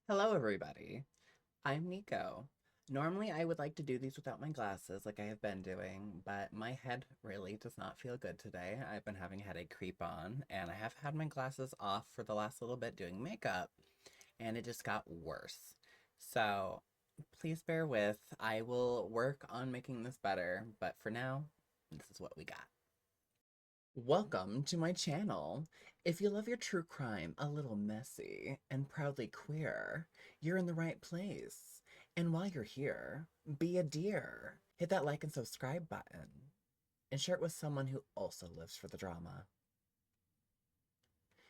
Hello, everybody. I'm Nico. Normally, I would like to do these without my glasses, like I have been doing, but my head really does not feel good today. I've been having headache creep on, and I have had my glasses off for the last little bit doing makeup, and it just got worse. So, please bear with. I will work on making this better, but for now, this is what we got. Welcome to my channel. If you love your true crime a little messy and proudly queer, you're in the right place. And while you're here, be a dear. Hit that like and subscribe button and share it with someone who also lives for the drama.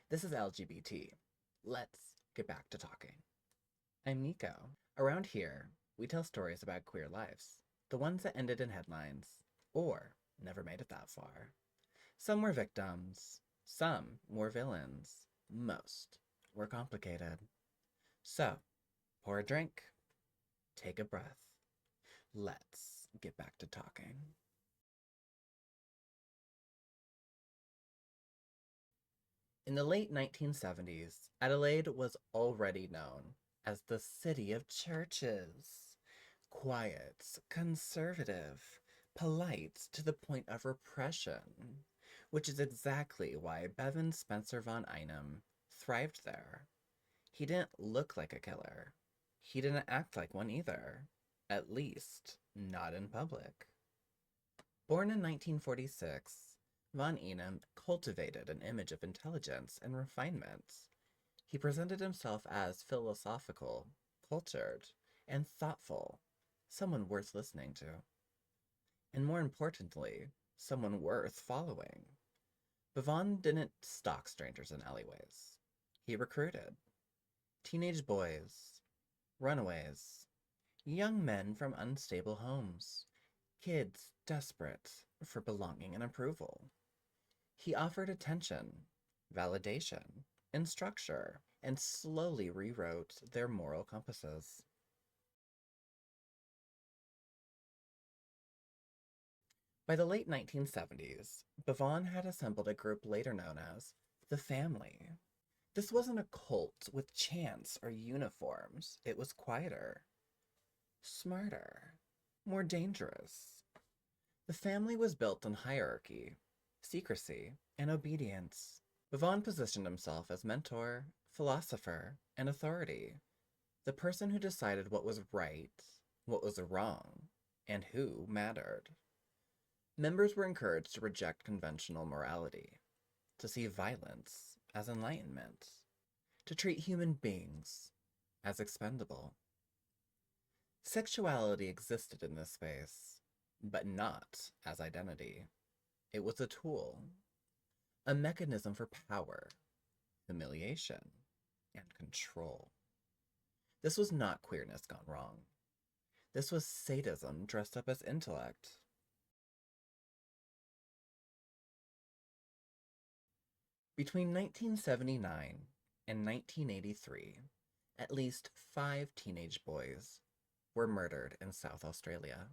This is LGBT. Let's get back to talking. I'm Nico. Around here, we tell stories about queer lives, the ones that ended in headlines, or never made it that far. Some were victims, some were villains, most were complicated. So, pour a drink, take a breath. Let's get back to talking. In the late 1970s, Adelaide was already known as the city of churches. Quiet, conservative, polite to the point of repression, which is exactly why Bevan Spencer von Einem thrived there. He didn't look like a killer. He didn't act like one either. At least, not in public. Born in 1946, von Einem cultivated an image of intelligence and refinement. He presented himself as philosophical, cultured, and thoughtful, someone worth listening to. And more importantly, someone worth following. Bevan didn't stalk strangers in alleyways. He recruited teenage boys, runaways, young men from unstable homes, kids desperate for belonging and approval. He offered attention, validation, and structure, and slowly rewrote their moral compasses. By the late 1970s, Bevan had assembled a group later known as the Family. This wasn't a cult with chants or uniforms. It was quieter, smarter, more dangerous. The Family was built on hierarchy, secrecy, and obedience. Bevan positioned himself as mentor, philosopher, and authority, the person who decided what was right, what was wrong, and who mattered. Members were encouraged to reject conventional morality, to see violence as enlightenment, to treat human beings as expendable. Sexuality existed in this space, but not as identity. It was a tool, a mechanism for power, humiliation, and control. This was not queerness gone wrong. This was sadism dressed up as intellect. Between 1979 and 1983, at least 5 teenage boys were murdered in South Australia.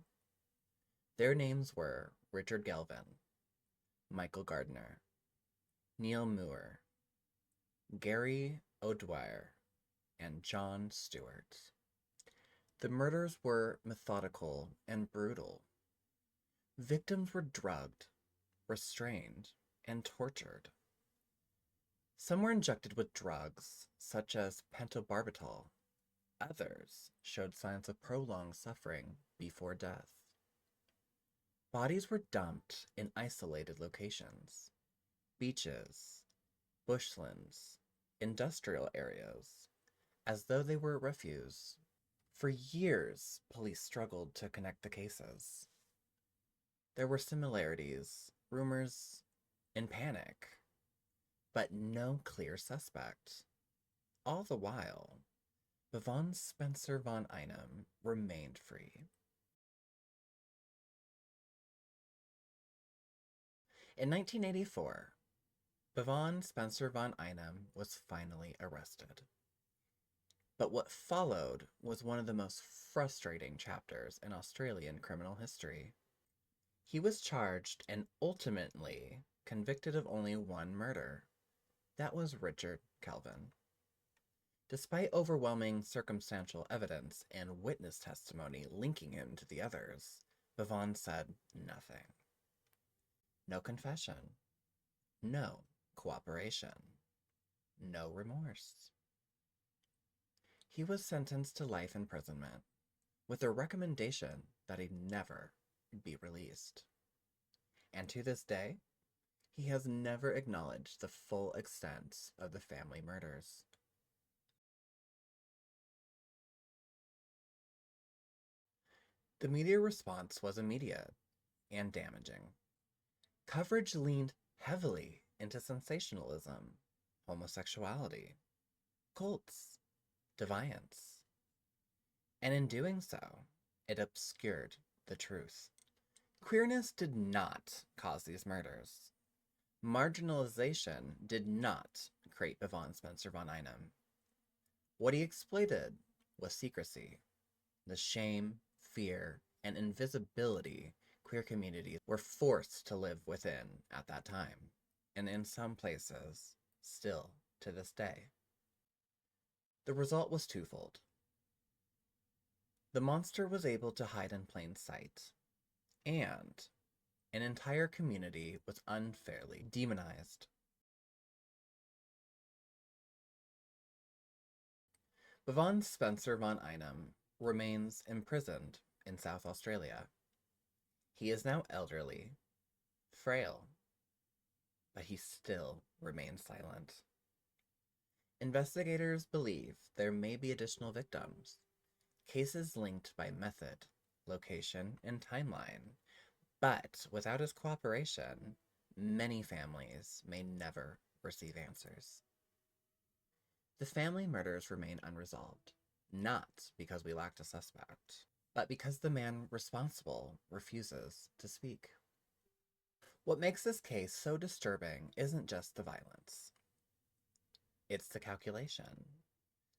Their names were Richard Galvin, Michael Gardner, Neil Moore, Gary O'Dwyer, and John Stewart. The murders were methodical and brutal. Victims were drugged, restrained, and tortured. Some were injected with drugs, such as pentobarbital. Others showed signs of prolonged suffering before death. Bodies were dumped in isolated locations, beaches, bushlands, industrial areas, as though they were refuse. For years, police struggled to connect the cases. There were similarities, rumors, and panic, but no clear suspect. All the while, Bevan Spencer von Einem remained free. In 1984, Bevan Spencer von Einem was finally arrested. But what followed was one of the most frustrating chapters in Australian criminal history. He was charged and ultimately convicted of only one murder. That was Richard Galvin. Despite overwhelming circumstantial evidence and witness testimony linking him to the others, Bevan said nothing. No confession. No cooperation. No remorse. He was sentenced to life imprisonment, with a recommendation that he never be released. And to this day, he has never acknowledged the full extent of the family murders. The media response was immediate and damaging. Coverage leaned heavily into sensationalism, homosexuality, cults, defiance. And in doing so, it obscured the truth. Queerness did not cause these murders. Marginalization did not create Bevan Spencer von Einem. What he exploited was secrecy, the shame, fear, and invisibility queer communities were forced to live within at that time, and in some places, still to this day. The result was twofold. The monster was able to hide in plain sight, and an entire community was unfairly demonized. Bevan Spencer von Einem remains imprisoned in South Australia. He is now elderly, frail, but he still remains silent. Investigators believe there may be additional victims, cases linked by method, location, and timeline, but without his cooperation, many families may never receive answers. The family murders remain unresolved, not because we lacked a suspect, but because the man responsible refuses to speak. What makes this case so disturbing isn't just the violence. It's the calculation,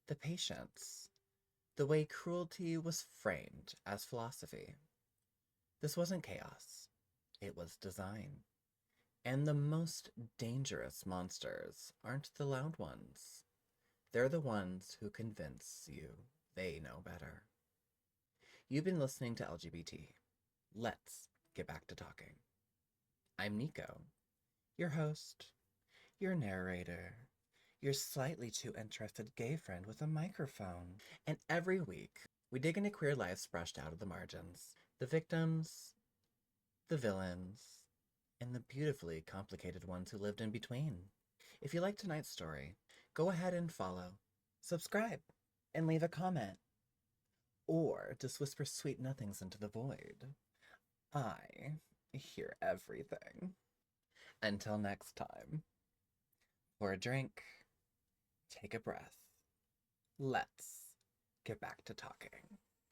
the patience, the way cruelty was framed as philosophy. This wasn't chaos, it was design. And the most dangerous monsters aren't the loud ones. They're the ones who convince you they know better. You've been listening to LGBT. Let's get back to talking. I'm Nico, your host, your narrator, your slightly too interested gay friend with a microphone. And every week, we dig into queer lives brushed out of the margins, the victims, the villains, and the beautifully complicated ones who lived in between. If you like tonight's story, go ahead and follow, subscribe, and leave a comment. Or just whisper sweet nothings into the void. I hear everything. Until next time, pour a drink, take a breath. Let's get back to talking.